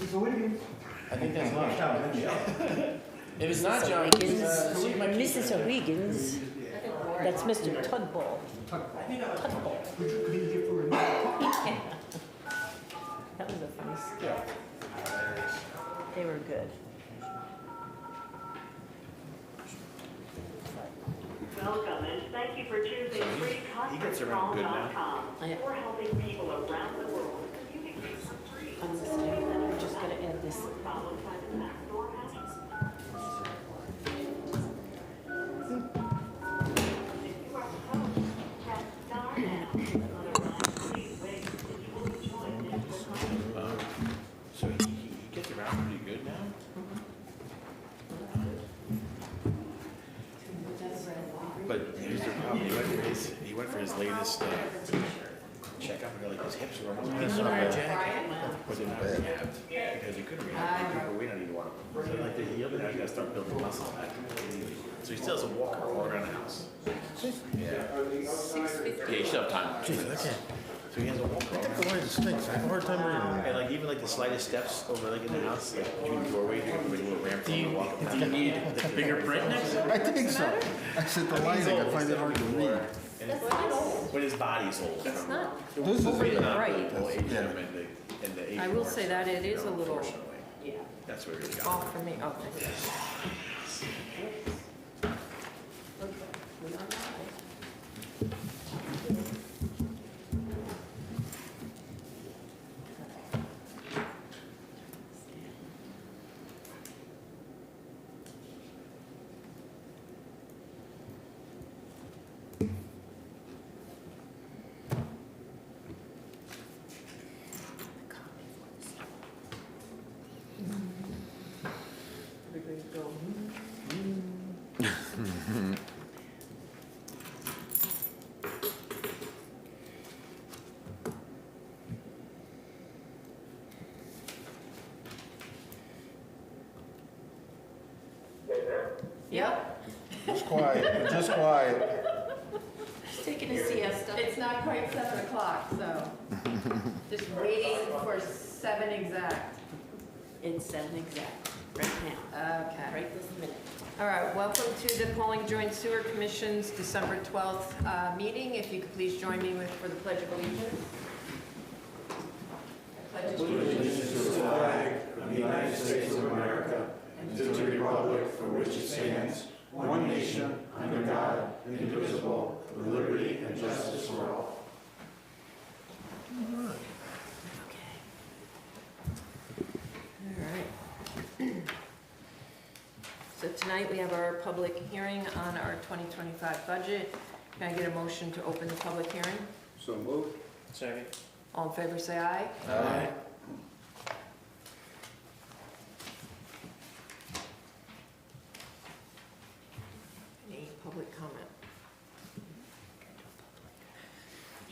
Mrs. Wiggins. I think that's not. If it's not John, Mrs. O'Higgins, that's Mr. Tudball. Tudball. That was a funny skit. They were good. Welcome and thank you for choosing freeconferencecall.com. We're helping people around the world communicate for free. I'm listening. I'm just gonna add this. Followed by the backdoor message. If you are opposed, press star now. Otherwise, please wait and you will be joined into the conference. So he gets around pretty good now? But here's the problem, he went for his latest checkup, and like his hips were almost messed up. Was it not rehabbed? Because he couldn't rehab, people were waiting on either one of them. So like they healed it, now he's gotta start building muscle back. So he still has a walker all around the house. Yeah. 6:50. Yeah, you still have time. Okay. So he has a walker all around. The light stinks. I have a hard time reading. And like even like the slightest steps over like in the house, like between the doorways, you can put a little ramp for him to walk up. Do you need a bigger brightness? I think so. I said the lighting, I find it hard to read. But his body's old. It's not This is overly it. bright. And the age I will say that it is a little unfortunately. That's where he got. off for me. Okay. We are live. Everybody go. Yep. Just quiet, just quiet. Just taking a siesta. It's not quite 7 o'clock, so just waiting for 7 exact. It's 7 exact, right now, Okay. right this minute. All right, welcome to the Pawling Joint Sewer Commission's December 12th meeting. If you could please join me for the Pledge of Allegiance. Pledge allegiance To the flag of the United States of America and to the republic for which it stands, one nation, under God, indivisible, with liberty and justice for all. All right. So tonight we have our public hearing on our 2025 budget. Can I get a motion to open the public hearing? So moved. Second. All in favor, say aye. Aye. Any public comment?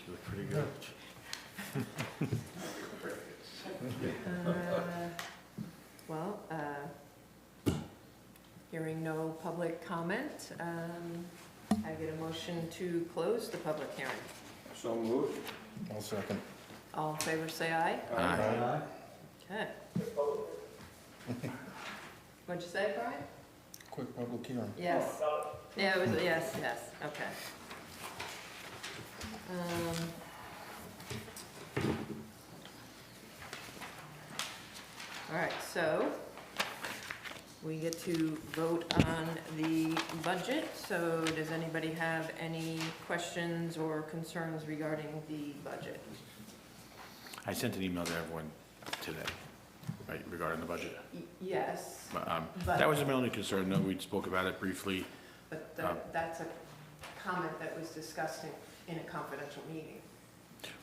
You look pretty good. Well, hearing no public comment, I get a motion to close the public hearing. So moved. I'll second. All in favor, say aye. Aye. Okay. What'd you say, Brian? Quick public hearing. Yes. Yeah, it was, yes, okay. All right, so we get to vote on the budget. So does anybody have any questions or concerns regarding the budget? I sent an email to everyone today, right, regarding the budget. Yes, But, But- that was my only concern. No, we spoke about it briefly. but that's a comment that was discussed in a confidential meeting.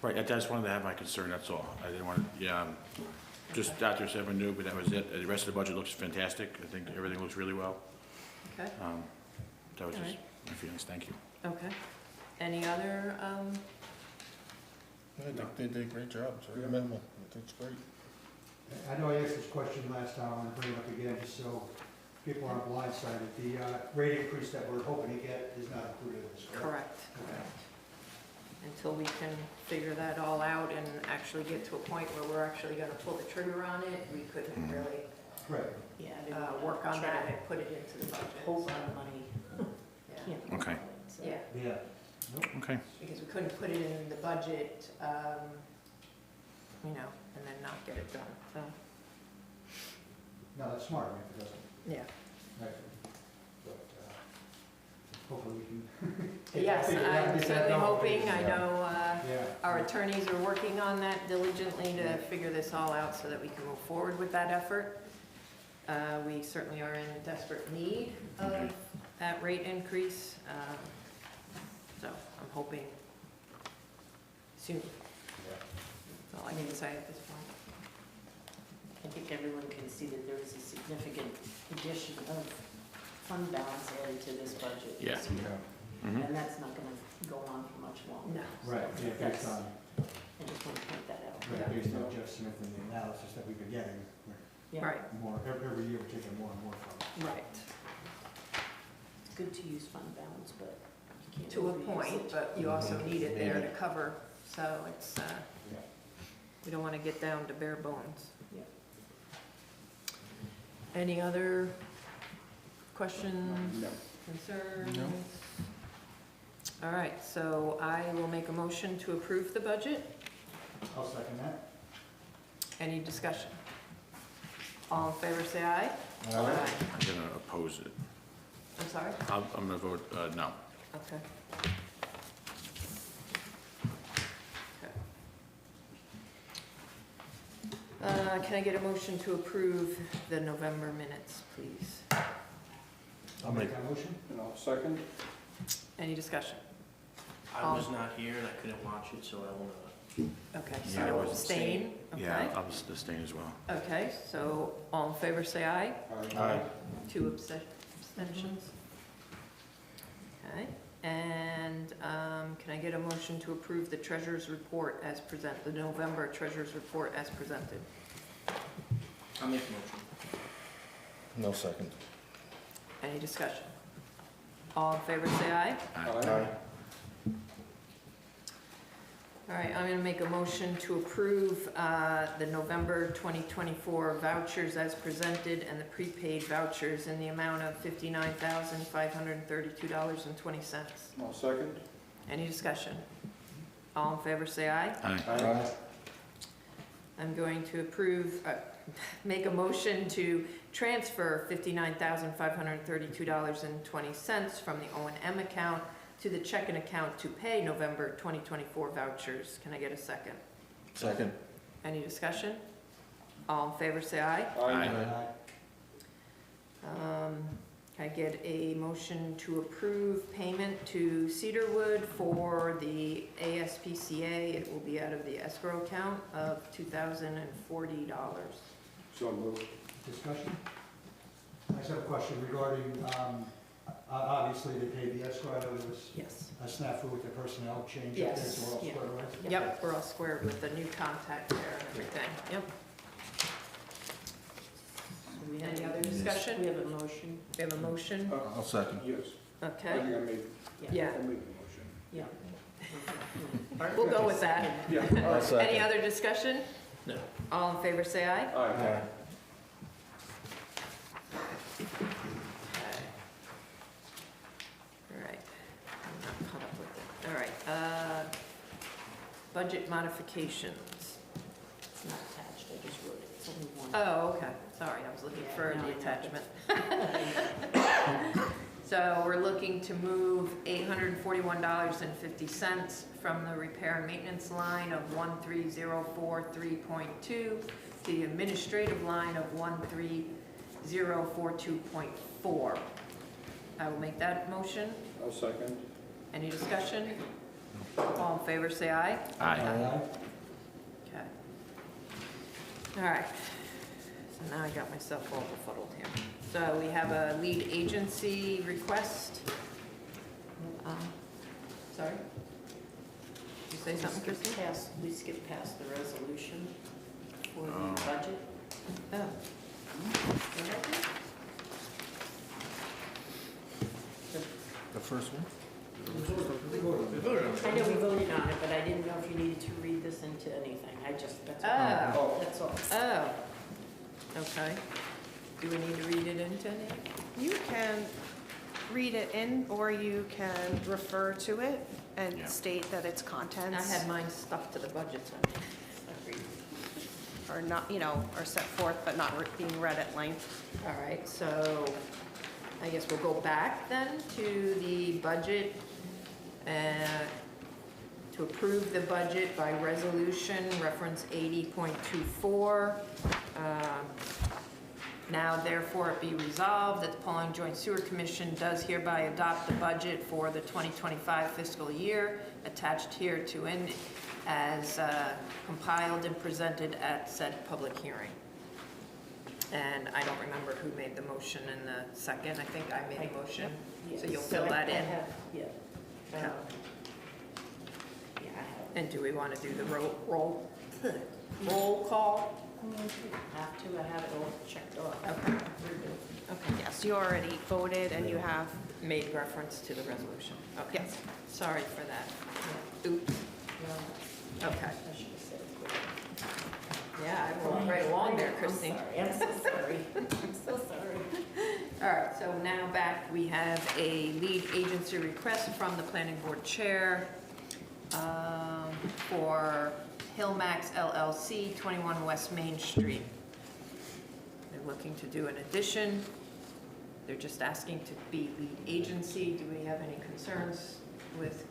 Right, I just wanted to have my concern, that's all. I didn't want to, just Dr. Seven knew, but that was it. The rest of the budget looks fantastic. I think everything looks really well. Okay, That was All just right. my feelings, thank you. okay. Any other, I think they did a great job. It's very minimal. I think it's great. I know I asked this question last time, I'm gonna bring it up again, just so people aren't blindsided. The rate increase that we're hoping to get is not included in this. correct? Okay. until we can figure that all out and actually get to a point where we're actually gonna pull the trigger on it, we couldn't really Right. Yeah, I didn't wanna work on try that to and put it into the budget. hold on money. Yeah. Can't hold Okay. on it, so. Yeah, Yeah. Okay. because we couldn't put it in the budget, you know, and then not get it done, so, No, that's smart, if it doesn't, yeah. right. But, hopefully we can. Yes, figure it out, I'm get that certainly done. hoping, I Yeah. know, Yeah. our attorneys are working on that diligently to figure this all out so that we can move forward with that effort. We certainly are in desperate need of that rate increase, so I'm hoping soon. That's all I can say at this point. I think everyone can see that there is a significant addition of fund balance added to this budget. Yeah. this year. Mhm. And that's not gonna go on for much longer. No. Right, yeah, based That's- on, I just want to point that out. right, based on Jeff Smith and the analysis that we've been getting, Yeah. Right, more, every year we're taking more and more from it. right, It's good to use fund balance, but you can't. to a overuse point, it. but you also need it there to cover, so it's, Yeah. we don't wanna get down to bare bones. Yeah. Any other questions? No. Concerns? No. All right, so I will make a motion to approve the budget. I'll second that. Any discussion? All in favor, say aye. I'm gonna oppose it. I'm sorry? I'm gonna vote, no. Okay. Can I get a motion to approve the November minutes, please? I'll make that motion. And I'll second. Any discussion? I was not here and I couldn't watch it, so I will not. Okay, Yeah, I so was abstain, Yeah, okay? I was abstaining as well. Okay, so all in favor, say aye. Aye. 2 abstentions. Okay, and can I get a motion to approve the treasurer's report as present, the November treasurer's report as presented? I'll make a motion. No second. Any discussion? All in favor, say aye. Aye. All right, I'm gonna make a motion to approve the November 2024 vouchers as presented and the prepaid vouchers in the amount of $59,532.20. I'll second. Any discussion? All in favor, say aye. Aye. I'm going to approve, make a motion to transfer $59,532.20 from the O&M account to the checking account to pay November 2024 vouchers. Can I get a second? Second. Any discussion? All in favor, say aye. Aye. Can I get a motion to approve payment to Cedarwood for the ASPCA? It will be out of the escrow account of $2,040. So moved. Discussion? I just have a question regarding, obviously they paid the escrow, I know there was Yes. a snafu with the personnel change up there, Yes. so we're all Yeah. squared away. Yep, we're all squared with the new contact there and everything. Yep. So we have- Any other discussion? We have a motion. We have a motion? I'll second. Yes. I Okay, think I made, yeah, I made the motion. Yeah. we'll go with that. Yeah. I'll second. Any other discussion? No. All in favor, say aye. Aye. Okay. All right, I'm not caught up with it. All right, budget modifications. It's not attached, I just wrote it. It's only one. Oh, okay, sorry, I was looking Yeah, for no, I the know. attachment. So we're looking to move $841.50 from the repair and maintenance line of 13043.2 to the administrative line of 13042.4. I will make that motion. I'll second. Any discussion? All in favor, say aye. Aye. Okay. All right. So now I got myself all befuddled here. So we have a lead agency request. Sorry? Did you say something, Christine? We skipped past the resolution for the Oh. budget. Oh. The first one? We voted on it. I know we voted on it, but I didn't know if you needed to read this into anything. That's all. That's all. Oh, okay. Do we need to read it into anything? You can read it in, or you can refer to it and Yeah. state that its I contents had mine stuck to the budget, so are not, are set forth but not being read at length. All right, so I guess we'll go back then to the budget, to approve the budget by resolution, reference 80.24. Now therefore it be resolved that the Pawling Joint Sewer Commission does hereby adopt the budget for the 2025 fiscal year attached here to in as compiled and presented at said public hearing. And I don't remember who made the motion in the second. I think I made the motion. So you'll fill that in. Yeah. Okay. Yeah, I have. And do we want to do the roll call? Have to, I have it all checked off. Okay. Okay. Yes, you already voted and you have, Made reference to the resolution. Okay. yes. Sorry for that. Oops. Okay. I should have said it quicker. Yeah, I rolled right along there, Christine. I'm so sorry. I'm so sorry. All right, so now back, we have a lead agency request from the planning board chair for Hillmax LLC, 21 West Main Street. They're looking to do an addition. They're just asking to be lead agency. Do we have any concerns with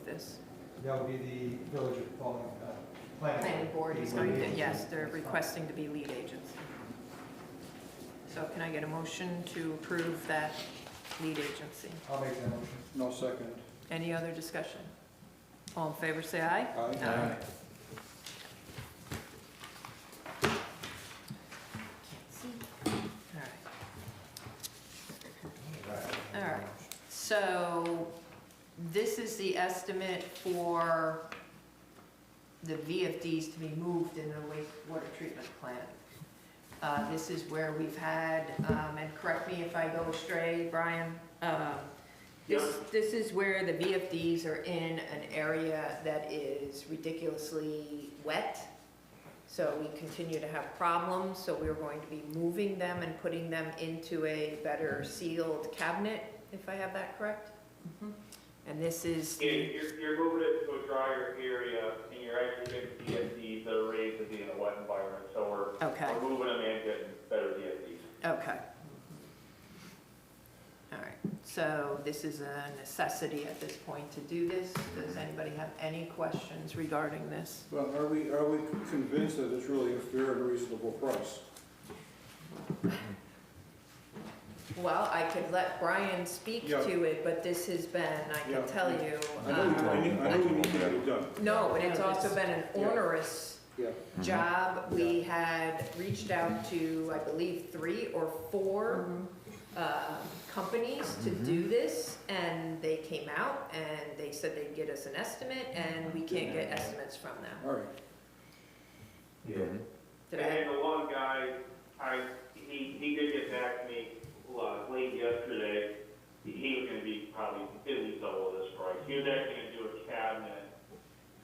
this? That would be the Village of Pawling, Planning board is going to, yes, they're requesting to be lead agency. So can I get a motion to approve that lead agency? I'll make that motion. No second. Any other discussion? All in favor, say aye. Aye. All right, so this is the estimate for the VFDs to be moved in the wastewater treatment plant. This is where we've had, and correct me if I go astray, Brian, this is where the VFDs are in an area that is ridiculously wet. So we continue to have problems, so we're going to be moving them and putting them into a better sealed cabinet, if I have that correct? And this is, Yeah, you're moving it to a drier area, and you're actually getting DSDs that are raised to be in a wet environment, so we're moving them and getting better DSDs. okay. All right, so this is a necessity at this point to do this. Does anybody have any questions regarding this? Well, are we convinced that it's really a fair and reasonable price? Well, I could let Brian speak Yeah. to it, but this has been, I Yeah. can tell you. I know we need to get it done. No, but it's also been an onerous Yeah. job. We had reached out to, I believe, 3 or 4 companies to do this, and they came out and they said they'd get us an estimate, and we can't get estimates from them. All right. Yeah. Did I- And the one guy, he did get back to me late yesterday. He was gonna be probably at least double this price. He was actually gonna do a cabinet.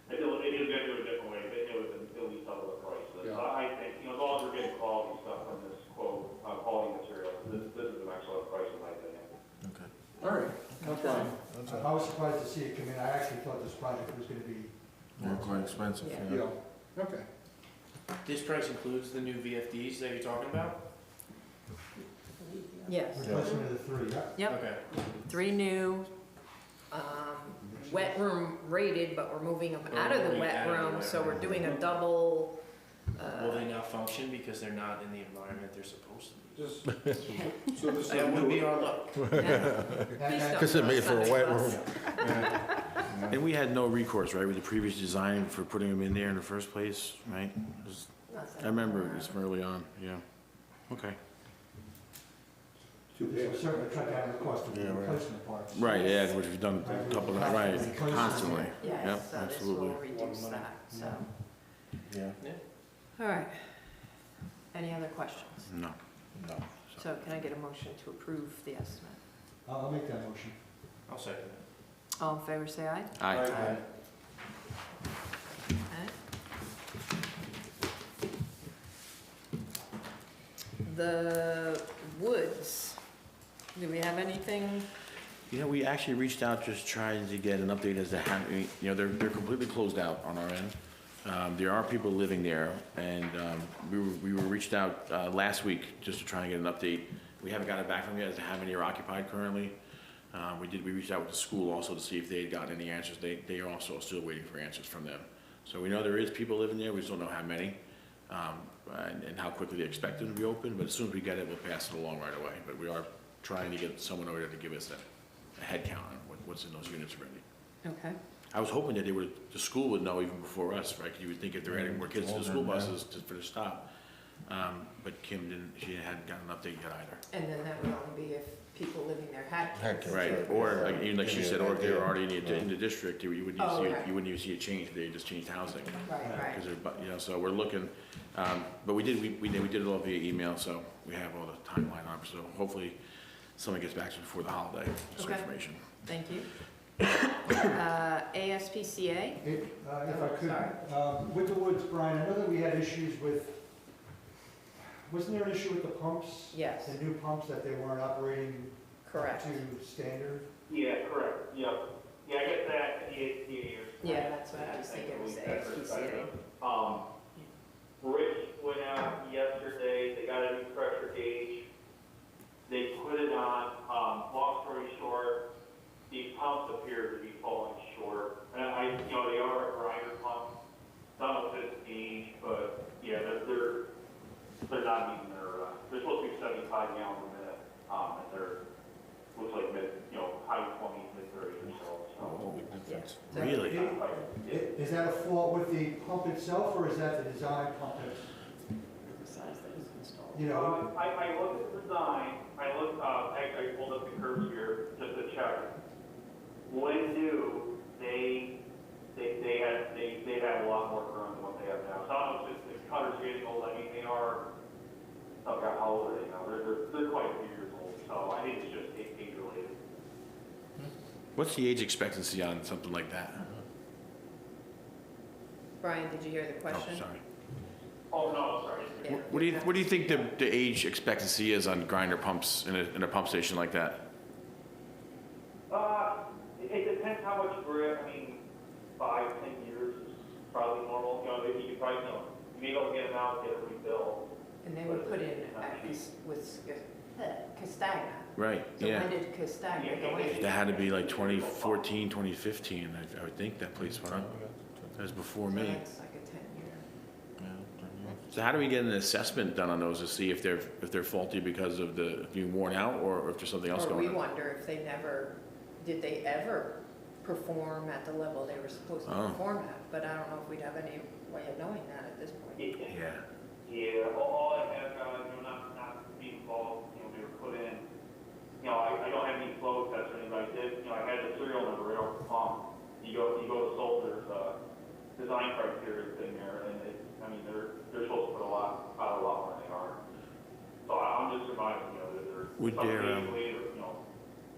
He was gonna do it a different way, but it was at least double the price. So Yeah. I think, as long as we're getting quality stuff from this quote, quality material, this is an excellent price in my opinion. Okay. All right, no problem. I was surprised to see it come in. I actually thought this project was gonna be. More quite expensive, Yeah. yeah. Okay. This price includes the new VFDs that you're talking about? Yes. Replacement of the 3, yeah. Yep, Okay. 3 new, wet room rated, but we're moving them out of the Already wet out of the room, wet so we're room. doing a double, Will they not function because they're not in the environment they're supposed to be? Just, so this is That would be our luck. Please don't Because it made for a throw wet us room. under the bus. And we had no recourse, right, with the previous design for putting them in there in the first place, right? It was- I remember this from early on, yeah. Okay. This will certainly cut down the cost of the Yeah, right. replacement parts. Right, yeah, which we've done a couple of, right, constantly. Yes, Yep, so this absolutely. will reduce that, so. Yeah. All right. Any other questions? No. No. So can I get a motion to approve the estimate? I'll make that motion. I'll second All in favor, say aye. Aye. Okay. The woods, do we have anything? You know, we actually reached out just trying to get an update as to how, you know, they're completely closed out on our end. There are people living there, and we were reached out last week just to try and get an update. We haven't gotten it back from yet as to how many are occupied currently. We reached out with the school also to see if they had gotten any answers. They are also still waiting for answers from them. So we know there is people living there, we just don't know how many, and how quickly they expect them to be open, but as soon as we get it, we'll pass it along right away. But we are trying to get someone over there to give us a head count on what's in those units already. Okay. I was hoping that the school would know even before us, right? 'Cause you would think if they're adding more kids to the school buses for the stop. But Kim didn't, she hadn't gotten an update yet either. And then that would only be if people living there had kids. Right, or like, even like she said, or if they were already in the district, you wouldn't Oh, even see, right. you wouldn't even see a change, they just changed housing. Right. Because they're, you know, so we're looking, but we did it all via email, so we have all the timeline on, so hopefully someone gets back to us before the holiday, with some Okay. information. Thank you. ASPCA? If I could, Sorry. with the woods, Brian, I know that we had issues with, wasn't there an issue with the pumps? Yes, The new pumps that they weren't operating correct. to standard? Yeah, correct, yep. Yeah, I get that, the Yeah, that's what I was thinking, was the ASPCA. Rich went out yesterday, they got a new pressure gauge, they put it on, long story short, the pumps appear to be falling short. And you know, they are a grinder pump, some of it's gauge, but yeah, they're not meeting they're supposed to be 75 gallons a minute, and they're, looks like high 20s, mid 30s or so. Yeah. Really? Is that a fault with the pump itself, or is that the design pump that's, Besides that was installed. you know? I looked at the design, I pulled up the curves here just to check. When new, they had a lot more current than what they have now. So I don't know if it's the cutters getting old, I mean, they are, oh God, how old are they now? They're quite a few years old, so I think it's just age related. What's the age expectancy on something like that? Brian, did you hear the Oh, question? sorry. Oh, no, sorry. Yeah. What do you think the age expectancy is on grinder pumps in a pump station like that? It depends how much grip. I mean, 5, 10 years is probably normal. You know, you could probably, you may go get them out, get it rebuilt. And they were put in with Castagna. Right, So yeah. when did Castagna go in? That had to be like 2014, 2015, I would think that place went up. That was before So me. that's like a 10-year. So how do we get an assessment done on those to see if they're faulty because of being worn out, or if there's something else Or going we on? wonder if did they ever perform at the level they were supposed to Oh. perform at? But I don't know if we'd have any way of knowing that at this point. Yeah. Yeah, all I have, not being involved, they were put in. I don't have any flow tests or anything. I did, I had the serial number right off the pump. You go to Solder's design criteria thing there, and they're supposed to put out a lot more than they are. So I'm just surmising, that they're Would there,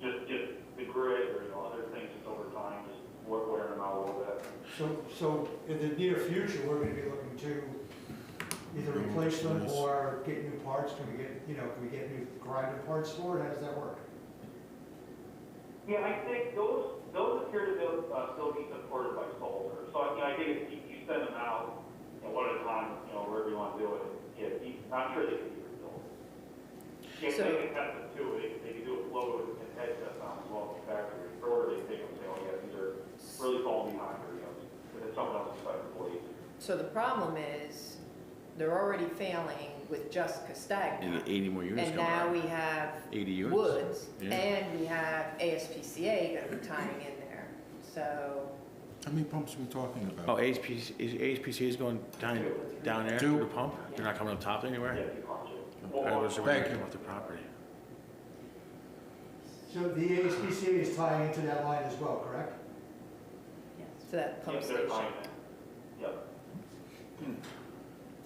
just the grid or other things just over time, just wearing them out a little bit. So in the near future, we're gonna be looking to either replace them or get new parts. Can we get new grinder parts for it? How does that work? Yeah, I think those appear to still be supported by Solder. So I think if you send them out, one at a time, wherever you want to do it. Yeah, I'm sure they can be rebuilt. Yeah, So- they can test them too. They can do a flow and head test on as well as the factory. Or they take them and say, oh yeah, these are really falling behind, or if it's someone else's side of the blade. So the problem is, they're already failing with just You Castagna. get 80 more units And coming now out. we have 80 units? Woods, Yeah. and we have ASPCA gonna be tying in there. So, How many pumps are we talking about? Oh, ASPCA is going down there to the pump? They're not coming up top anywhere? Yeah, if you want to. I was Thank you. off the property. So the ASPCA is tying into that line as well, correct? Yes. to that pump Yep, they're station. fine. Yep.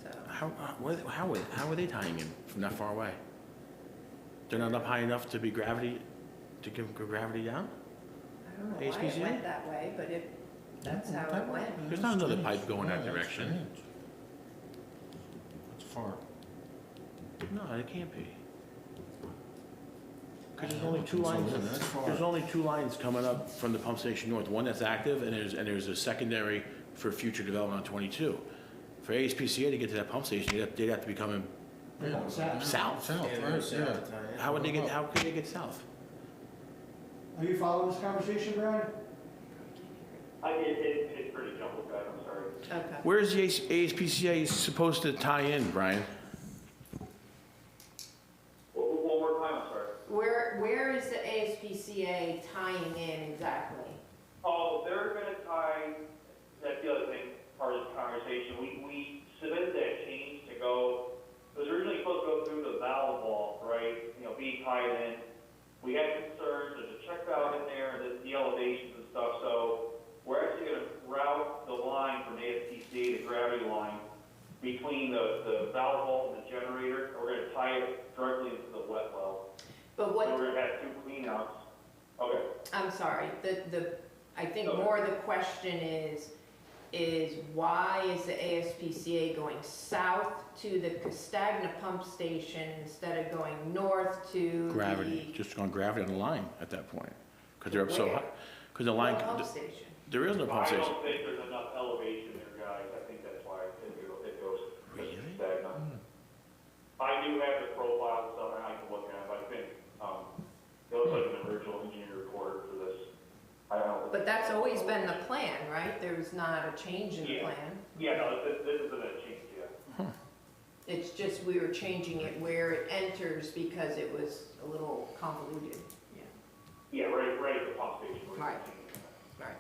So, How are they tying in from that far away? They're not up high enough to be gravity, to give gravity down? I don't know why it ASPCA? went that way, but that's how it went. There's not another pipe going that direction. It's far. No, it can't be. 'Cause there's only two lines coming up from the pump station north, one that's active, and there's a secondary for future development on 22. For ASPCA to get to that pump station, they'd have to be coming south. South, right, yeah. How could they get south? Are you following this conversation, Brian? It's pretty jumbled, guys, I'm sorry. Okay. Where is the ASPCA supposed to tie in, Brian? One more time, I'm sorry. Where is the ASPCA tying in exactly? Oh, they're gonna tie, that's the other thing, part of the conversation, we submitted that change to go, it was originally supposed to go through the valve vault, right, be tied in. We had concerns, there's a check valve in there, the elevations and stuff, so we're actually gonna route the line from ASPCA, the gravity line, between the valve vault and the generator, and we're gonna tie it directly into the wet well. But So what, we're gonna have 2 cleanouts. Okay. I'm sorry, I think more the question is why is the ASPCA going south to the Castagna pump station instead of going north to Gravity, just on gravity on the line at that point, because they're up so Where? high. Because the the line, pump station? there is no pump I station. don't think there's enough elevation there, guys. I think that's why it goes Really? stagnant. I do have the profile and stuff, and I can look at it, but I think, it looks like an original engineer report for this. I don't know. But that's always been the plan, right? There's not a change in the Yeah. plan. Yeah, no, this isn't a change yet. It's just we were changing it where it enters because it was a little convoluted. Yeah, right at the pump station. we're Right. changing that. Right.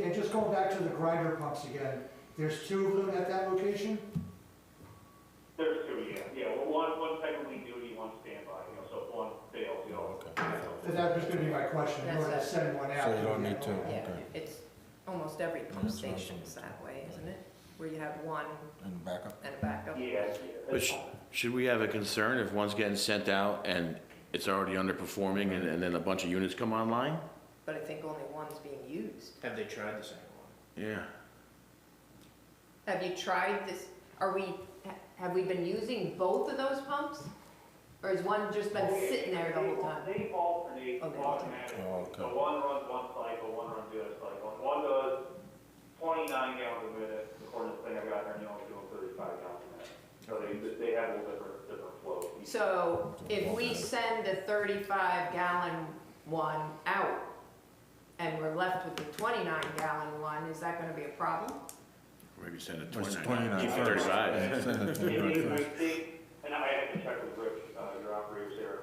And just going back to the grinder pumps again, there's 2 of them at that location? There's 2, yeah. Well, one's technically duty, one's standby, so if one fails, That was gonna be my question, in order to That's send one out. So you don't need to. Yeah, Okay. it's almost every pump That's what I was station's that way, isn't it? Where you have one And backup. and a backup. Yeah. But that's fine. should we have a concern if one's getting sent out and it's already underperforming and then a bunch of units come online? But I think only one's being used. Have they tried the second one? Yeah. Have you tried this, have we been using both of those pumps? Or has one just been sitting there the whole time? They alternate Oh, they automatically. Oh, okay. So one runs one cycle, one runs the other cycle. And one does 29 gallons a minute, according to the thing I got there, and the other doing 35 gallons a minute. So they have a little different flow. So if we send the 35-gallon one out and we're left with the 29-gallon one, is that gonna be a problem? Maybe send it It's 29. 29 Keep it first. 35. Yeah, send it 29 I first. think, and I have to check with Rich, your operators there,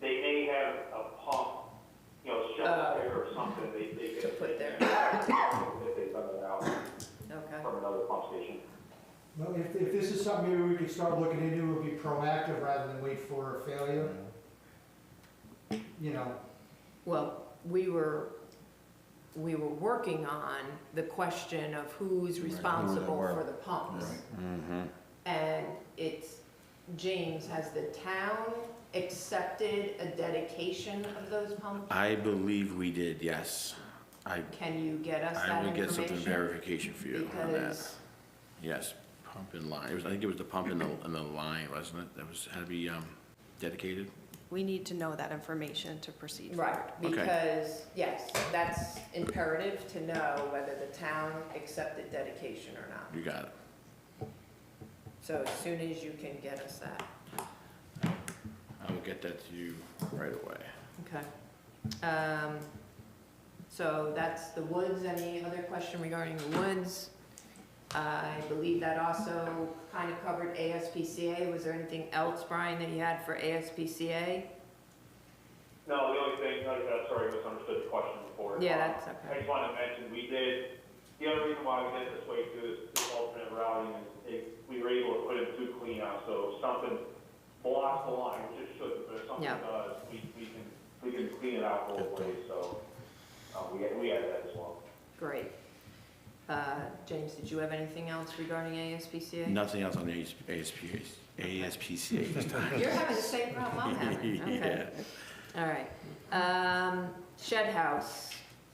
they may have a pump, shelf there or something, they To get. put there. If they send it out Okay. from another pump station. Well, if this is something maybe we could start looking into, it would be proactive rather than wait for a failure. Well, we were working on the question of who's responsible were. for the pumps. Mm-hmm. And James, has the town accepted a dedication of those pumps? I believe we did, yes. Can you get us I that will information? get something verification for you on that. Because, Yes, pump in line. I think it was the pump in the line, wasn't it? That had to be dedicated. We need to know that information to proceed forward. right, because, yes, that's imperative to know whether the town accepted dedication or not. You got it. So as soon as you can get us that. I will get that to you right away. Okay. So that's the woods. Any other question regarding the woods? I believe that also kind of covered ASPCA. Was there anything else, Brian, that you had for ASPCA? No, the only thing, sorry, I misunderstood the question before. Yeah, that's I okay. just wanted to mention, the other reason why we did this way through this alternate routing is we were able to put in 2 cleanouts, so if something blocks the line, which it shouldn't, but if something Yeah. does, we can clean it out both ways, so, we had that as well. Great. James, did you have anything else regarding ASPCA? Nothing else on the ASPCA this time. You're having the same problem I'm having. Okay. All right. Shed house,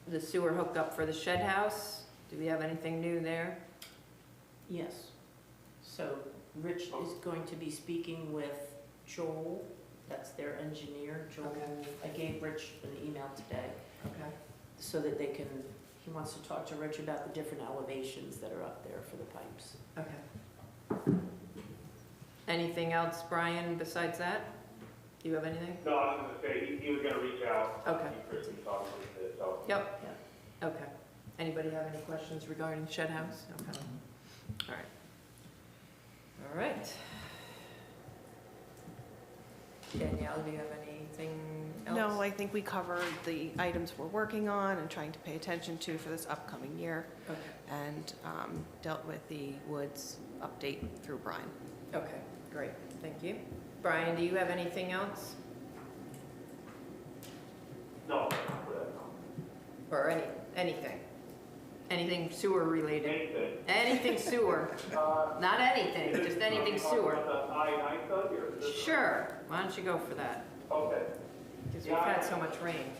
the sewer hookup for the shed house. Do we have anything new there? Yes. So Rich is going to be speaking with Joel, that's their engineer, Joel. Okay. I gave Rich an email today Okay. so that they can, he wants to talk to Rich about the different elevations that are up there for the pipes. Okay. Anything else, Brian, besides that? Do you have anything? No, I was gonna say, he was gonna reach out. Okay. Chris, he thought he did, so. Yep. Yeah. Okay. Anybody have any questions regarding shed house? Okay. All right. All right. Danielle, do you have anything else? No, I think we covered the items we're working on and trying to pay attention to for this upcoming year, Okay. and dealt with the Woods update through Brian. Okay, great. Thank you. Brian, do you have anything else? No, Or anything? Anything sewer related? anything. Anything sewer? Not anything, just anything sewer. I thought you were. Sure. Why don't you go for that? Okay. Because we've had so much rain.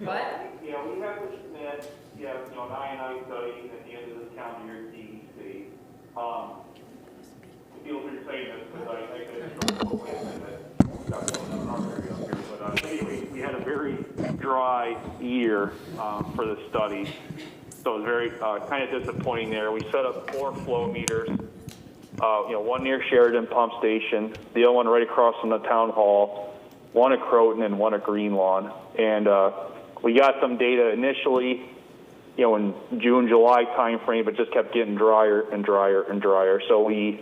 What? Yeah, we have to submit, an I study at the end of this calendar year to DEC. Feel free to say this, because I but anyway, we had a very dry year for the study, so it was very kind of disappointing there. We set up 4 flow meters, one near Sheridan Pump Station, the other one right across from the town hall, one at Croton and one at Greenlawn, and we got some data initially, in June, July timeframe, but just kept getting drier and drier and drier. So we,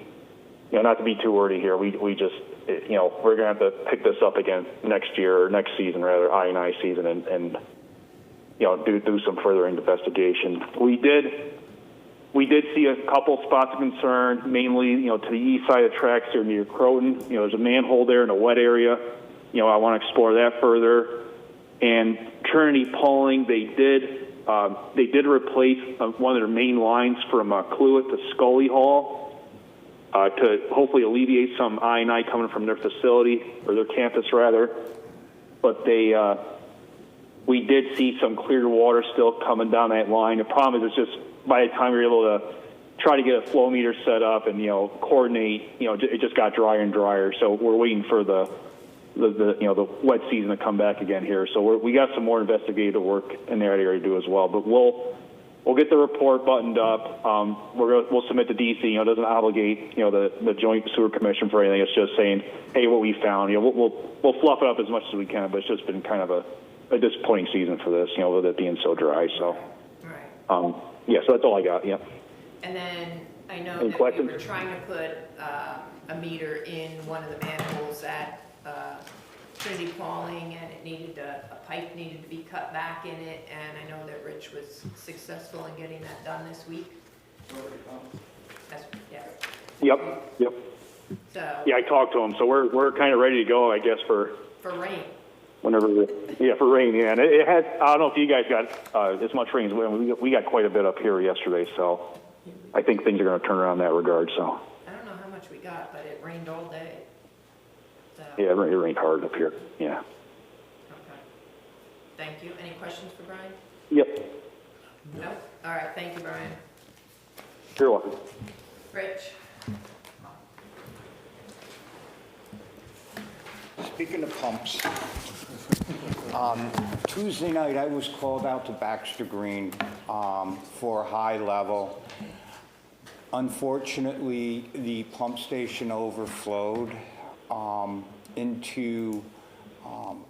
not to be too wordy here, we just, we're going to have to pick this up again next year, or next season rather, I&I season, and do some further investigation. We did see a couple spots of concern, mainly, to the east side of the tracks here near Croton. There's a manhole there in a wet area. I want to explore that further. And Trinity Pawling, they did replace one of their main lines from Cluett to Scully Hall to hopefully alleviate some I&I coming from their facility, or their campus rather. But we did see some clear water still coming down that line. The problem is, it's just by the time we were able to try to get a flow meter set up and coordinate, it just got drier and drier. So we're waiting for the wet season to come back again here. So we got some more investigative work in that area to do as well. But we'll get the report buttoned up. We'll submit to DC. It doesn't obligate the Joint Sewer Commission for anything. It's just saying, hey, what we found. We'll fluff it up as much as we can, but it's just been kind of a disappointing season for this. With it being so dry. So Right. So that's all I got. Yeah. And then I know Any that questions? we were trying to put a meter in one of the manholes at Trinity Pawling, and it needed a pipe needed to be cut back in it, and I know that Rich was successful in getting that done this week. Yeah. Yep. So. Yeah, I talked to him, so we're kind of ready to go, I guess, for rain. whenever. For rain. Yeah, and it has. I don't know if you guys got as much rain as we got quite a bit up here yesterday, so I think things are going to turn around in that regard. So. I don't know how much we got, but it rained all day. So. Yeah, it rained hard up here. Yeah. Okay. Thank you. Any questions for Brian? Yep. No? All right. Thank you, Brian. You're welcome. Rich? Speaking of pumps, Tuesday night I was called out to Baxter Green for high level. Unfortunately, the pump station overflowed into,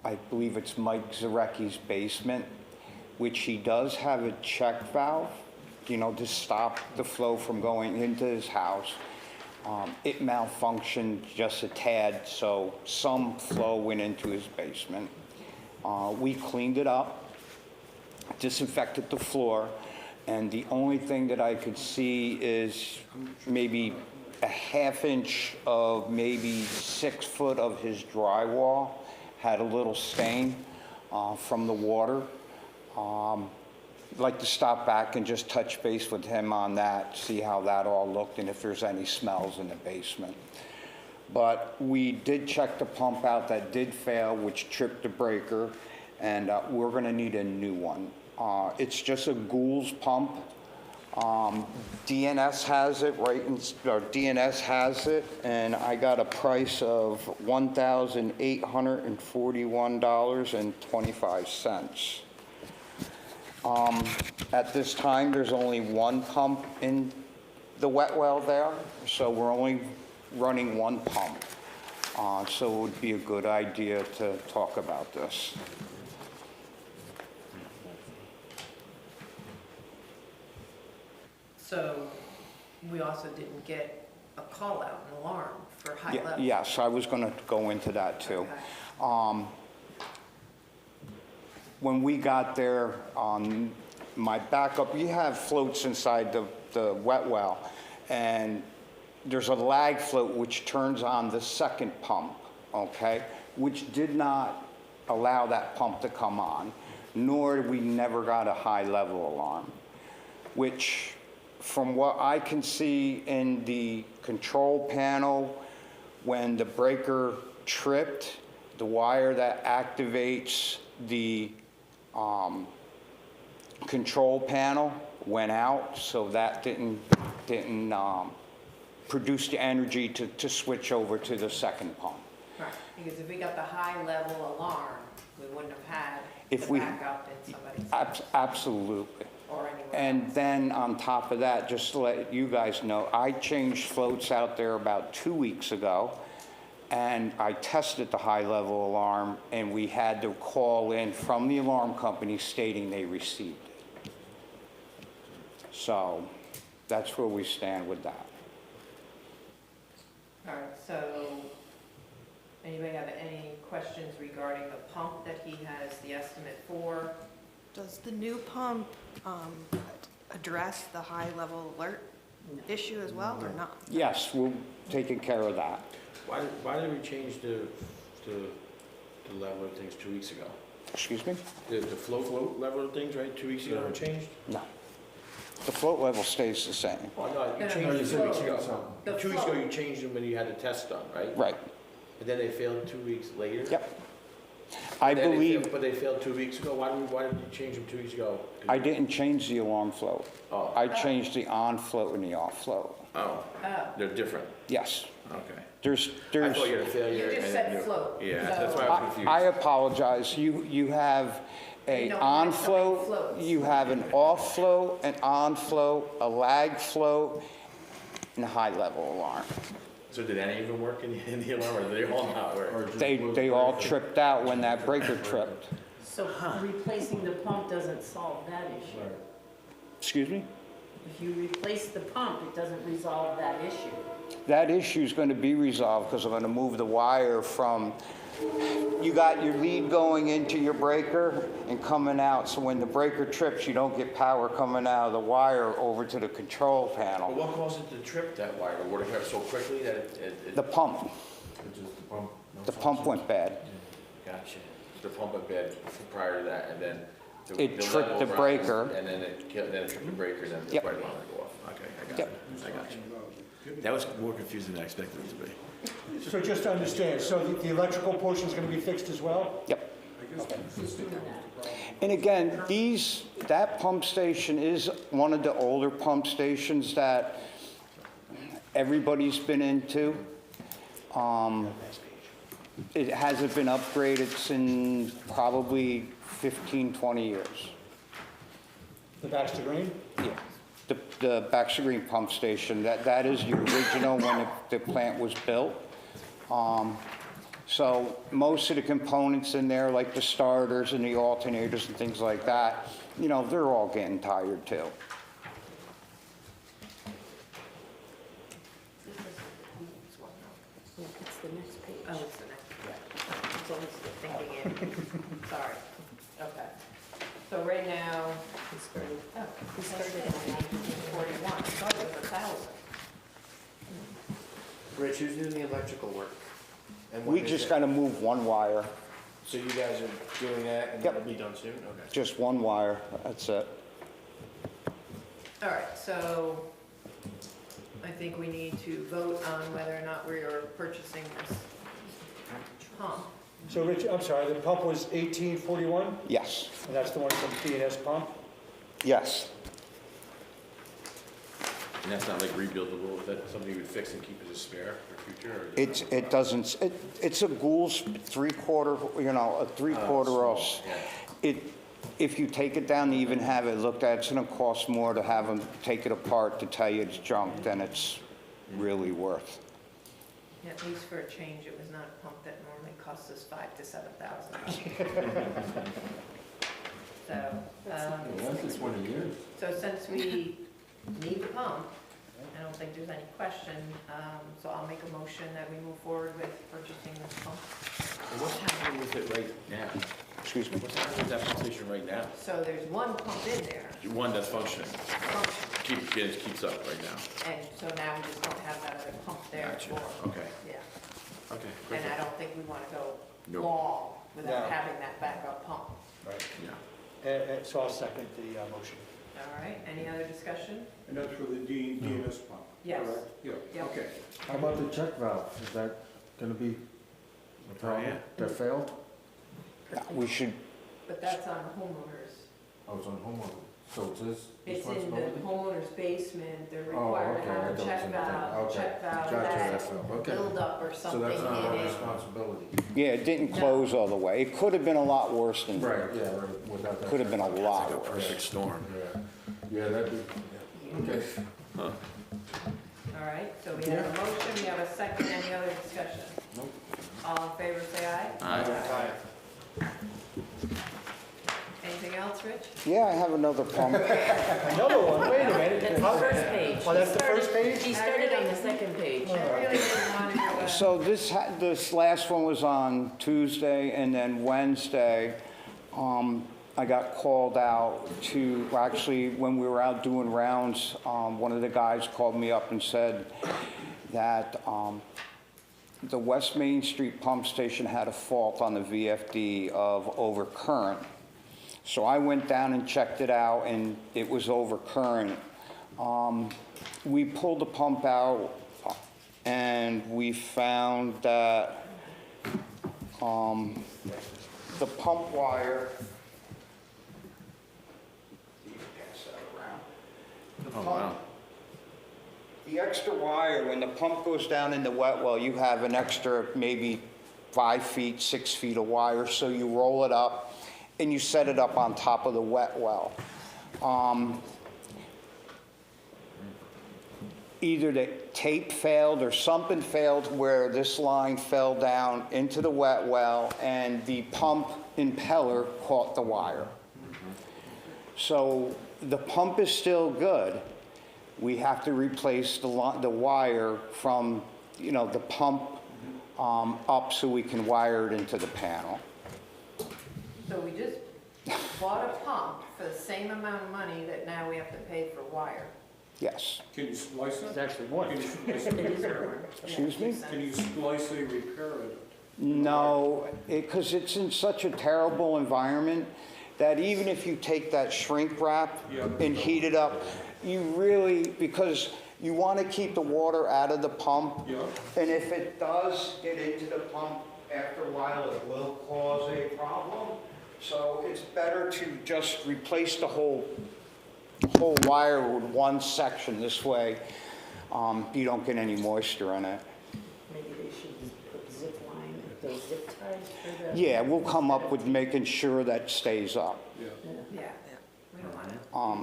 I believe it's Mike Zarecki's basement, which he does have a check valve, to stop the flow from going into his house. It malfunctioned just a tad, so some flow went into his basement. We cleaned it up, disinfected the floor, and the only thing that I could see is maybe a half inch of maybe 6 foot of his drywall had a little stain from the water. I'd like to stop back and just touch base with him on that, see how that all looked, and if there's any smells in the basement. But we did check the pump out, that did fail, which tripped the breaker, and we're gonna need a new one. It's just a Gould's pump. DNS has it, DNS has it, and I got a price of $1,841.25. At this time, there's only one pump in the wet well there, so we're only running one pump. So it would be a good idea to talk about this. So we also didn't get a call out, an alarm for high level? Yes, I was going to go into that too. Okay. When we got there, my backup, you have floats inside the wet well, and there's a lag float which turns on the second pump, okay, which did not allow that pump to come on, nor we never got a high level alarm, which from what I can see in the control panel, when the breaker tripped, the wire that activates the control panel went out, so that didn't produce the energy to switch over to the second pump. Right, because if we got the high level alarm, we wouldn't have had If the we- backup in somebody's house Absolutely. or anywhere And else. then on top of that, just to let you guys know, I changed floats out there about 2 weeks ago, and I tested the high-level alarm, and we had to call in from the alarm company stating they received it. So that's where we stand with that. All right, so anybody have any questions regarding the pump that he has the estimate for? Does the new pump address the high-level alert issue as well, or not? Yes, we're taking care of that. Why did we change the level of things 2 weeks ago? Excuse me? The float level of things, right, 2 weeks ago, it changed? No. The float level stays the same. Oh, no, you No, changed it 2 weeks ago. The 2 weeks ago, float. you changed them when you had the test done, right? Right. And then they failed 2 weeks later? Yep. I Then they believe failed- But they failed 2 weeks ago? Why did you change them 2 weeks ago? I didn't change the alarm float. Oh. I changed the on float and the off float. Oh, Oh, they're different, Yes. okay. There's, I thought you had a failure. You just and said then float, Yeah, so- that's why I was confused. I apologize. You have a You don't on have so many float, floats. you have an off float, an on float, a lag float, and a high level alarm. So did any of them work in the alarm, or did they all not work? They all tripped out when that breaker tripped. So replacing the pump doesn't solve that issue. Excuse me? If you replace the pump, it doesn't resolve that issue. That issue is going to be resolved because I'm going to move the wire from, you got your lead going into your breaker and coming out. So when the breaker trips, you don't get power coming out of the wire over to the control But panel. what caused it to trip that wire? The water got so quickly that it... The pump, the pump went bad. Gotcha. The pump went bad prior to that, and then... It tripped level the rise, breaker. And then it tripped the breaker, and then the Yep. fire alarm would go off. Okay, I got Yep. it. I got you. That was more confusing than I expected it to be. So just to understand, so the electrical portion is going to be fixed as well? Yep. And again, that pump station is one of the older pump stations that everybody's been into. It hasn't been upgraded in probably 15, 20 years. The Baxter Green? Yeah. The Baxter Green pump station, that is the original when the plant was built. So most of the components in there, like the starters and the alternators and things like that, you know, they're all getting tired too. It's the next page. oh, it's the next, it's always thinking it, sorry, okay. So right now, We started, we started at 1941, started with 1,000. Rich, who's doing the electrical work? And We when is just it? got to move one wire, So you guys are doing that and Yep. that'll be done soon? Okay. just one wire, that's it. All right, so I I think we need to vote on whether or not we are purchasing this pump. So Rich, I'm sorry, the pump was 1841, Yes, and that's the one from P&S Pump? yes. And that's not like rebuildable, is that something you would fix and keep as a spare for future? Or It doesn't, it's a Gould's three-quarter, a three-quarter or yeah. if you take it down to even have it looked at, it's gonna cost more to have them take it apart to tell you it's junk than it's really worth. Yeah, at least for a change, it was not a pump that normally costs us $5,000 to $7,000. So since we need the pump, I don't think there's any question, so I'll make a motion that we move forward with purchasing this pump. And what's happening with it right now? Excuse me? What's happening with that pump station right now? So there's one pump in there, One that's functioning, function, keeps up right now. and so now we just don't have that other pump there Gotcha. for, Okay, yeah. okay, And I perfect. don't think we want to go Nope. long without No. having that backup pump. Right. Yeah. So I'll second the motion. All right, any other discussion? And that's for the DNS pump? Yes. correct? Yeah, Yep. okay. How about the check valve? Is that gonna be a problem that failed? We should, But that's on the homeowners. Oh, it's on homeowner, so it's his It's in the responsibility? homeowner's basement, they're Oh, required to okay, have I a thought check it was valve, okay. check valve Gotcha, that that's all, okay. buildup or So something that's not our in it. responsibility? yeah, it didn't close all the way. It could have been a lot worse than, Yeah, right, without that. could have been a lot It's like a worse. perfect storm. Yeah, that'd be, yeah. Okay. All right, so we have a motion, we have a second, any other discussion? Nope. All in favor, say aye. Aye. Anything else, Rich? Yeah, I have another pump. Another one, wait a minute. That's the first page. Oh, that's the first page? He started on the second page. I really didn't want to, So this last one was on Tuesday, and then Wednesday, I got called out to, well, actually, when we were out doing rounds, one of the guys called me up and said that the West Main Street pump station had a fault on the VFD of overcurrent. So I went down and checked it out, and it was overcurrent. We pulled the pump out, and we found that the pump wire, you can pass that around. Oh, wow. The extra wire, when the pump goes down in the wet well, you have an extra maybe 5 feet, 6 feet of wire, so you roll it up and you set it up on top of the wet well. Either the tape failed or something failed where this line fell down into the wet well and the pump impeller caught the wire. So the pump is still good. We have to replace the wire from, the pump up so we can wire it into the panel. so we just bought a pump for the same amount of money that now we have to pay for wire. Yes. Can you splice It's it? actually one. Can you splice It it? is a Excuse me? Can you splice a repair it? No, because it's in such a terrible environment that even if you take that shrink wrap Yeah. and heat it up, you really, because you want to keep the water out of the pump. Yeah. And if it does get into the pump, after a while, it will cause a problem. So it's better to just replace the whole wire with one section. This way, you don't get any moisture in it. Maybe they should put zip line, those zip ties for the. Yeah, we'll come up with making sure that stays up. Yeah. Yeah, we don't want to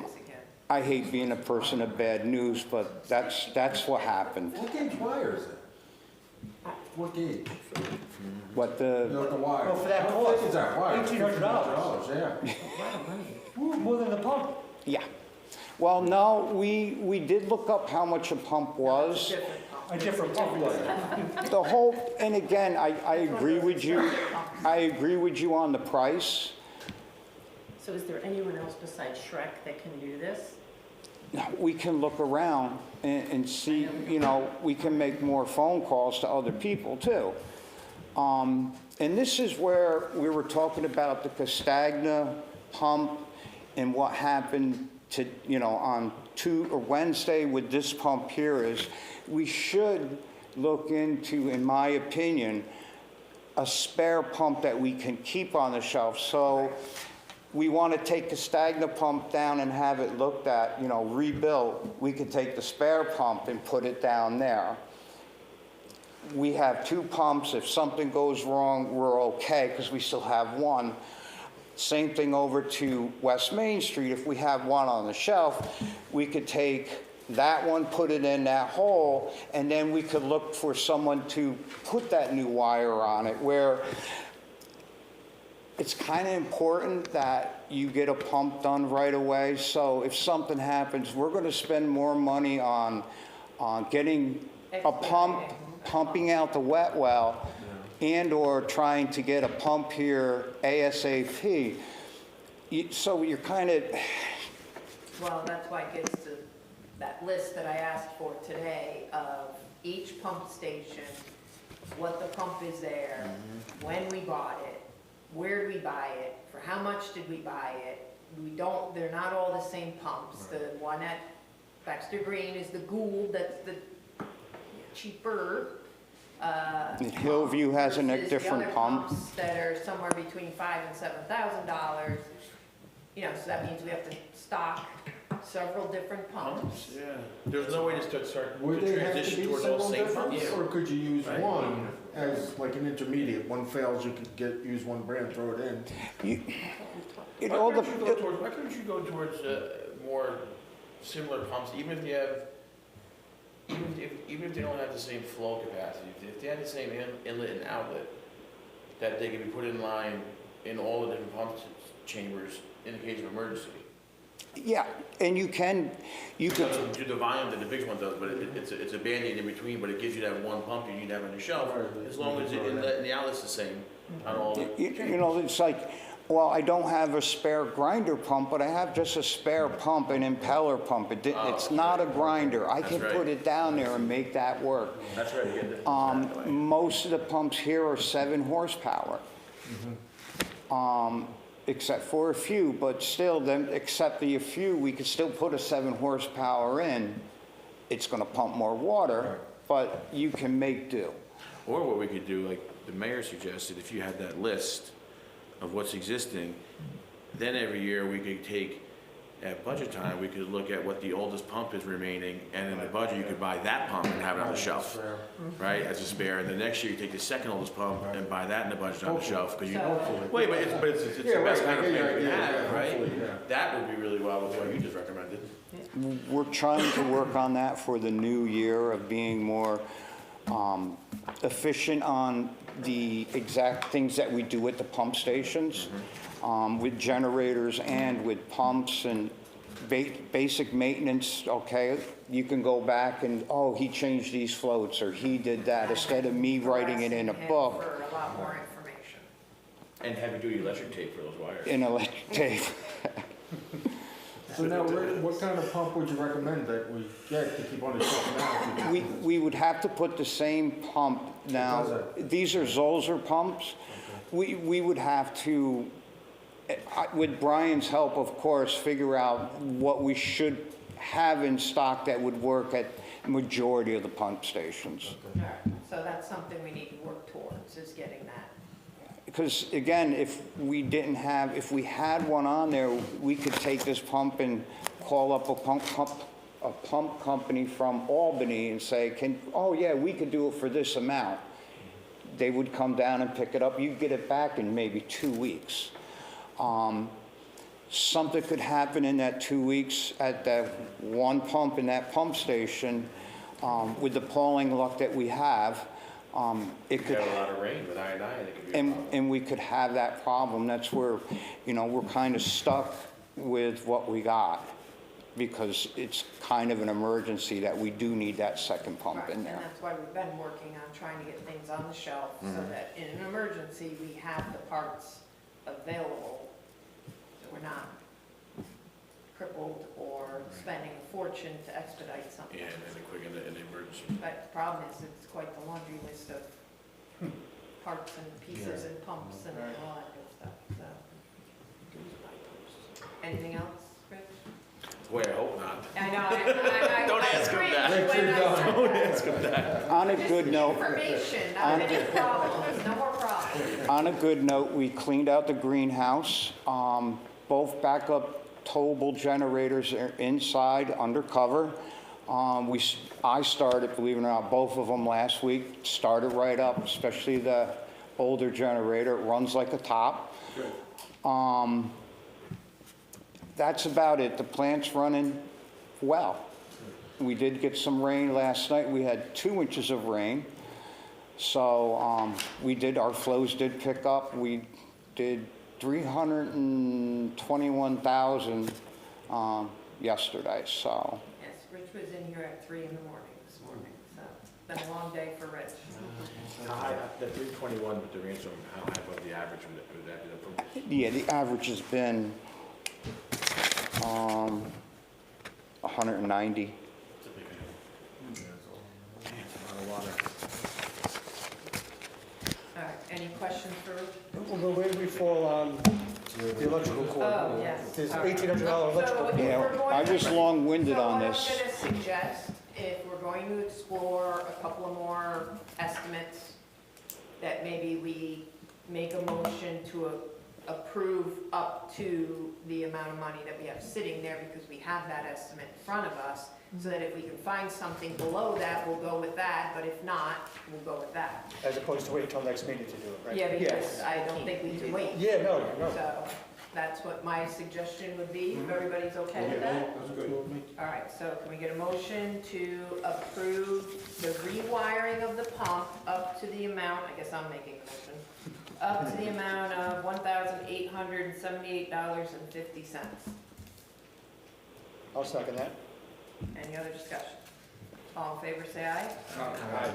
do this again. I hate being a person of bad news, but that's what happened. What gauge wire is it? What gauge? What the, The wire. Oh, for that How cost, thick is that wire? $1,800. $1,800, yeah. A lot of money. More than the pump. yeah. Well, no, we did look up how much a pump was. A different pump. was. The whole, and again, I agree with you. I agree with you on the price. So is there anyone else besides Shrek that can do this? We can look around and see, we can make more phone calls to other people too. And this is where we were talking about the Castagna pump and what happened to, on Wednesday with this pump here is we should look into, in my opinion, a spare pump that we can keep on the shelf. So we want to take the stagnant pump down and have it looked at, you know, rebuilt. We could take the spare pump and put it down there. We have 2 pumps. If something goes wrong, we're okay because we still have one. Same thing over to West Main Street. If we have one on the shelf, we could take that one, put it in that hole, and then we could look for someone to put that new wire on it, where it's kind of important that you get a pump done right away. So if something happens, we're going to spend more money on getting a pump, pumping out the wet well, and or trying to get a pump here ASAP. So you're kind of... Well, that's why it gets to that list that I asked for today of each pump station, what the pump is there, when we bought it, where did we buy it, for how much did we buy it. They're not all the same pumps. The one at Baxter Green is the Gould, that's the cheaper. Hillview has a different other pump. pumps that are somewhere between $5,000 and $7,000. You know, so that means we have to stock several different pumps. Yeah, there's no way to start Would to they have to transition be towards all several same different, pumps. or could you use Right. one as like an intermediate? One fails, you could use one brand, throw it in. It Why all couldn't you go dep- towards, why couldn't you go towards more similar pumps, even if you have, even if they don't have the same flow capacity, if they had the same inlet and outlet, that they could be put in line in all the different pump chambers in the case of emergency. Yeah, and you could, Do the volume that the big one does, but it's a Band-Aid in between, but it gives you that one pump you need to have on your shelf, as long as the inlet and the outlet's the same on all. you know, it's like, well, I don't have a spare grinder pump, but I have just a spare pump, an impeller pump. It's not a grinder. I can That's put right. it down there and make that work. That's right, you get the. Most of the pumps here are 7 horsepower. Except for a few, but still, then, except the few, we could still put a 7 horsepower in. It's gonna pump more water, but you can make do. Or what we could do, like the mayor suggested, if you had that list of what's existing, then every year we could take, at budget time, we could look at what the oldest pump is remaining, and in the budget, you could buy that pump and have it on the shelf, right, as a spare. And the next year, you take the second oldest pump and buy that in the budget on the shelf, because you, wait, but it's the best kind of plan we can have, right? That would be really well with what you just recommended. We're trying to work on that for the new year of being more efficient on the exact things that we do at the pump stations, with generators and with pumps and basic maintenance. Okay, you can go back and, oh, he changed these floats or he did that, instead of me writing it in a book. For a lot more information. And heavy-duty electric tape for those wires. In electric tape. So now, Rick, what kind of pump would you recommend that we get to keep on the shelf now? We would have to put the same pump now. These are Zolzer pumps. We would have to, with Brian's help, of course, figure out what we should have in stock that would work at majority of the pump stations. All right, so that's something we need to work towards, is getting that. Because again, if we had one on there, we could take this pump and call up a pump company from Albany and say, oh yeah, we could do it for this amount. They would come down and pick it up. You'd get it back in maybe 2 weeks. Something could happen in that 2 weeks at that one pump in that pump station, with the Pawling luck that we have. It could Got a lot of rain with iodine, it could be a problem. and we could have that problem. That's where, you know, we're kind of stuck with what we got, because it's kind of an emergency that we do need that second pump Right, in there. and that's why we've been working on trying to get things on the shelf, so that in an emergency, we have the parts available, so we're not crippled or spending a fortune to expedite something. Yeah, and quick in the emergency. But the problem is, it's quite the laundry list of parts and pieces and pumps and all that good stuff, so. Anything else, Rich? Boy, I hope not. I know, Don't ask him cringed that. when I said Don't that. ask him that. On a good note, Information, not any problems, no more problems. on a good note, we cleaned out the greenhouse. Both backup towable generators are inside, undercover. I started, believe it or not, both of them last week, started right up, especially the older generator. It runs like a top. That's about it. The plant's running well. We did get some rain last night. We had 2 inches of rain. So our flows did pick up. We did 321,000 yesterday, so. Yes, Rich was in here at 3 in the morning this morning, so it's been a long day for Rich. How high, the 321 with the rainstorm, how high above the average would that be? Yeah, the average has been 190. It's a lot of water. All right, any questions for Rich? Well, where do we fall on the electrical cord? Oh, yes. There's All right. $1,800 electrical. So if Yeah, we're going I to- was long-winded on So this. what I'm going to suggest, if we're going to explore a couple of more estimates, that maybe we make a motion to approve up to the amount of money that we have sitting there, because we have that estimate in front of us, so that if we can find something below that, we'll go with that, but if not, we'll go with that. As opposed to wait till next meeting to do it, right? Yeah, because I don't think we can wait. Yeah, no. So that's what my suggestion would be, if everybody's okay with that? That's good. All right, so can we get a motion to approve the rewiring of the pump up to the amount, I guess I'm making the motion, up to the amount of $1,878.50. I'll second that. Any other discussion? All in favor, say aye. Aye.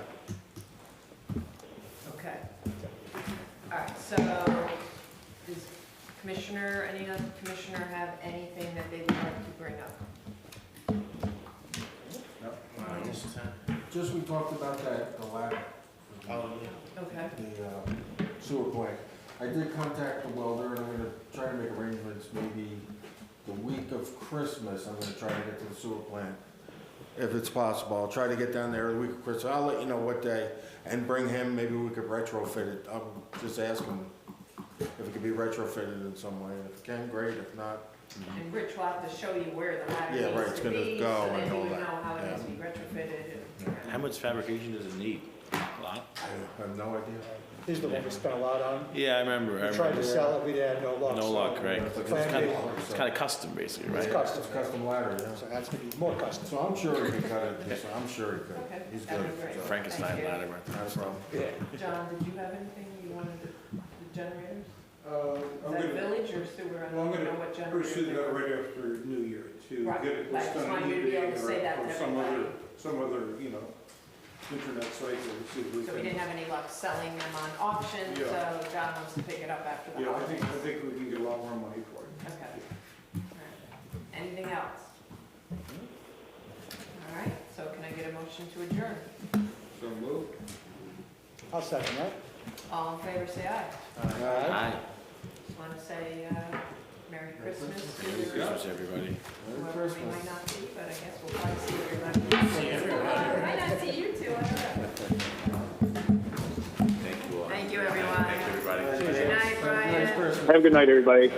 Okay. All right, so does any other commissioner have anything that they would like to bring up? Just we talked about that, the ladder. Oh, yeah. Okay. The sewer plant. I did contact the welder, and I'm gonna try to make arrangements, maybe the week of Christmas, I'm gonna try to get to the sewer plant. If it's possible, I'll try to get down there the week of Christmas, I'll let you know what day, and bring him, maybe we could retrofit it, I'll just ask him if it could be retrofitted in some way, if it can, great, if not. And Rich will have to show you where the ladder Yeah, right, needs it's to gonna be, go so and then you all would that, know how it yeah. needs to be retrofitted. How much fabrication does it need? A lot? I have no idea. He's the one we spent a lot on. Yeah, I remember. We tried to sell it, we had no luck. No so luck, right? the It's plan kind of custom, basically, right? It's custom. It's a custom ladder, yeah. So that's gonna be more custom. So I'm sure he could cut it, yes, I'm sure he could. Okay, He's that'd good. be great. So, Frankenstein Thank you. ladder, right? Not a problem. Yeah. John, did you have anything you wanted to, the generators? Is I'm that gonna, village or sewer? I well, I'm don't know what gonna generators. pursue they that were. right after New Year to Right. get it I listed just on wanted you to be able eBay to say that or to some everybody. other, internet site to see if we So we can. didn't have any luck selling them on auction, Yeah. so John wants to pick it up after the Yeah, I holidays. think we can get a lot more money for it. Okay. All right. Anything else? All right, so can I get a motion to adjourn? So moved. I'll second that. All in favor, say aye. Hi. Just want to say Merry Christmas Merry to Christmas, everybody. whoever we might not see, but I guess we'll probably see everybody. See everybody. I might not see you two, I don't know. Thank you all. Thank you, everyone. Thank you, everybody. Good night, Brian. Have a good night, everybody.